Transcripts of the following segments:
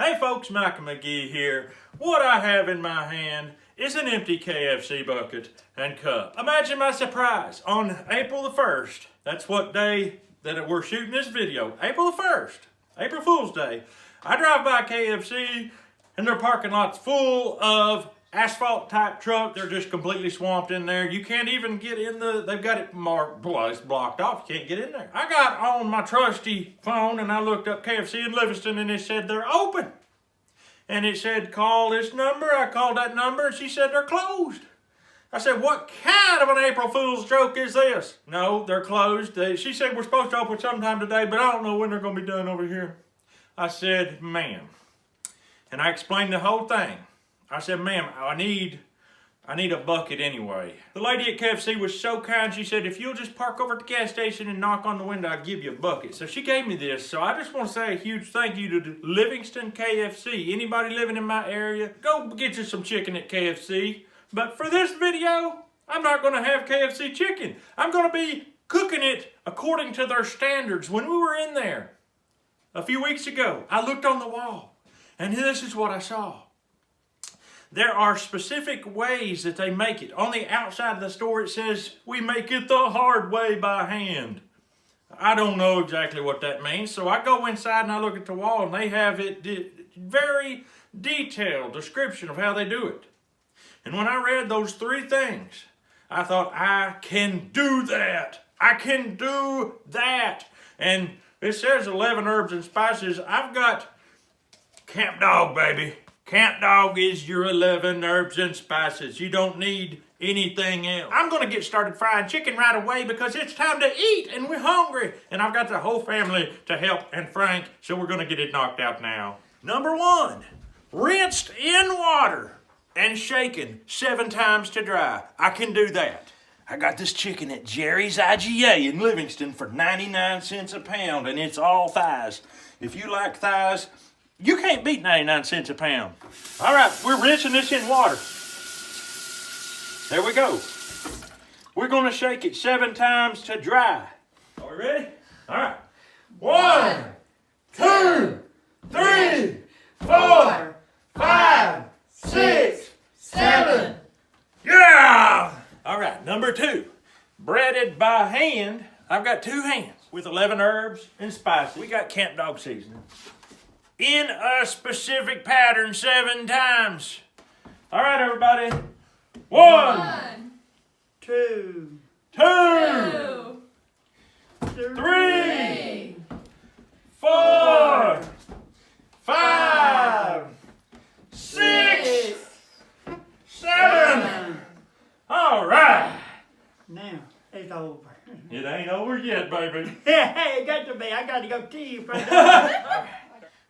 Hey folks, Mike McGee here. What I have in my hand is an empty KFC bucket and cup. Imagine my surprise on April the 1st. That's what day that we're shooting this video. April the 1st, April Fool's Day. I drive by KFC and their parking lot's full of asphalt type truck. They're just completely swamped in there. You can't even get in they've got it marked, it's blocked off. You can't get in there. I got on my trusty phone and I looked up KFC in Livingston and it said they're open. And it said, call this number. I called that number and she said they're closed. I said, what kind of an April Fool's joke is this? No, they're closed. She said we're supposed to open sometime today, but I don't know when they're going to be done over here. I said, ma'am. And I explained the whole thing. I said, ma'am, I need a bucket anyway. The lady at KFC was so kind. She said, if you'll just park over at the gas station and knock on the window, I'll give you a bucket. So she gave me this. So I just want to say a huge thank you to Livingston KFC. Anybody living in my area, go get you some chicken at KFC. But for this video, I'm not going to have KFC chicken. I'm going to be cooking it according to their standards. When we were in there a few weeks ago, I looked on the wall and this is what I saw. There are specific ways that they make it. On the outside of the store, it says, we make it the hard way by hand. I don't know exactly what that means, so I go inside and I look at the wall, and they have it very detailed description of how they do it. And when I read those three things, I thought, I can do that. I can do that. And it says 11 herbs and spices. I've got Camp Dog, baby. Camp Dog is your 11 herbs and spices. You don't need anything else. I'm going to get started frying chicken right away because it's time to eat and we're hungry. And I've got the whole family to help and Frank, so we're going to get it knocked out now. Number 1, rinsed in water and shaken 7 times to dry. I can do that. I got this chicken at Jerry's IGA in Livingston for 99 cents a pound, and it's all thighs. If you like thighs, you can't beat 99 cents a pound. All right, we're rinsing this in water. There we go. We're going to shake it 7 times to dry. Are we ready? All right. 1, 2, 3, 4, 5, 6, 7. Yeah! All right, number 2. Breaded by hand. I've got 2 hands with 11 herbs and spices. We got Camp Dog seasoning. In a specific pattern 7 times. All right, everybody. 1, 2, 3, 4, 5, 6, 7. All right. Now it's over. It ain't over yet, baby. Hey, it got to be. I got to go to you for that.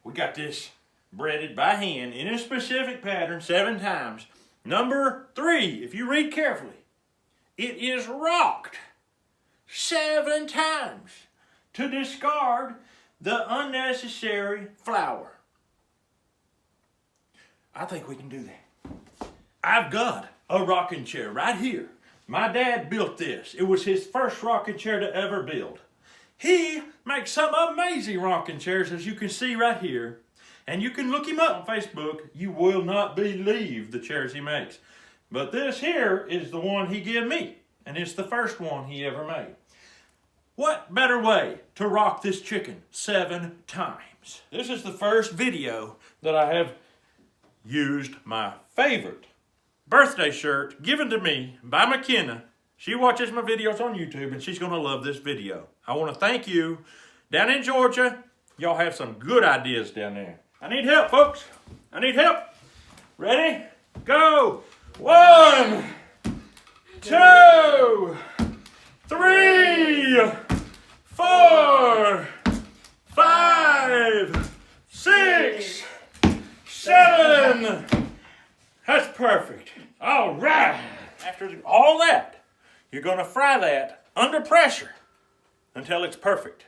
We got this breaded by hand in a specific pattern 7 times. Number 3, if you read carefully, it is rocked 7 times to discard the unnecessary flour. I think we can do that. I've got a rocking chair right here. My dad built this. It was his first rocking chair to ever build. He makes some amazing rocking chairs, as you can see right here. And you can look him up on Facebook. You will not believe the chairs he makes. But this here is the one he gave me. And it's the first one he ever made. What better way to rock this chicken 7 times? This is the first video that I have used my favorite birthday shirt given to me by McKenna. She watches my videos on YouTube and she's going to love this video. I want to thank you. Down in Georgia, y'all have some good ideas down there. I need help, folks. I need help. Ready? Go. 1, 2, 3, 4, 5, 6, 7. That's perfect. All right. After all that, you're going to fry that under pressure until it's perfect.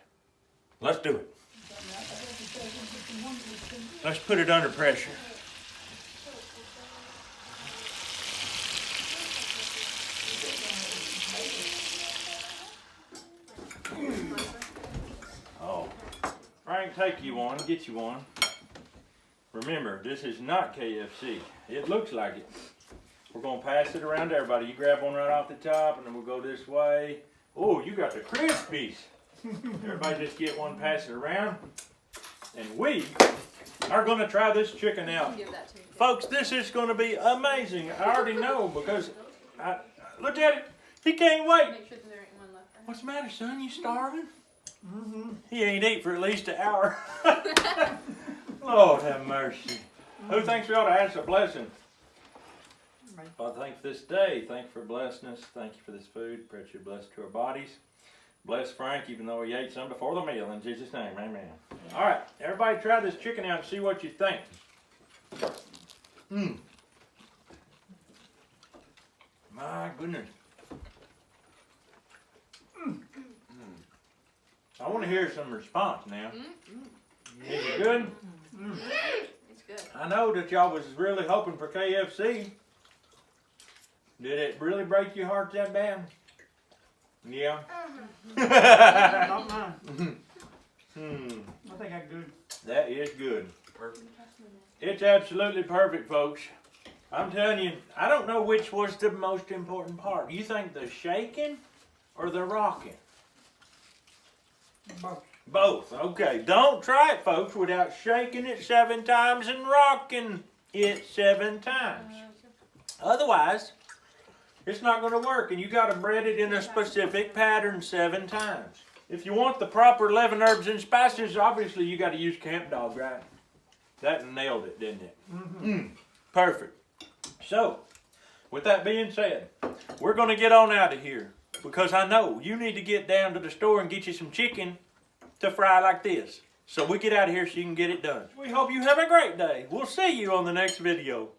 Let's do it. Let's put it under pressure. Oh, Frank, take you one, get you one. Remember, this is not KFC. It looks like it. We're gonna pass it around to everybody. You grab one right off the top and then we'll go this way. Oh, you got the crispies. Everybody just get one, pass it around. And we are gonna try this chicken out. Give that to me. Folks, this is gonna be amazing. I already know because look at it. He can't wait. Make sure that there ain't one left. What's the matter, son? You starving? He ain't eat for at least an hour. Lord have mercy. Who thinks we ought to ask a blessing? Father, thank you for this day. Thank you for blessing us. Thank you for this food. Pray that you bless to our bodies. Bless Frank, even though he ate some before the meal. In Jesus' name, amen. All right, everybody try this chicken out and see what you think. My goodness. I want to hear some response now. Is it good? It's good. I know that y'all was really hoping for KFC. Did it really break your heart that bad? Yeah. Not mine. I think I'm good. That is good. Perfect. It's absolutely perfect, folks. I'm telling you, I don't know which was the most important part. You think the shaking or the rocking? Both. Both. Okay. Don't try it, folks, without shaking it 7 times and rocking it 7 times. Otherwise, it's not going to work, and you got to bread it in a specific pattern 7 times. If you want the proper 11 herbs and spices, obviously you got to use Camp Dog, right? That nailed it, didn't it? Perfect. So, with that being said, we're going to get on out of here because I know you need to get down to the store and get you some chicken to fry like this. So we get out of here so you can get it done. We hope you have a great day. We'll see you on the next video.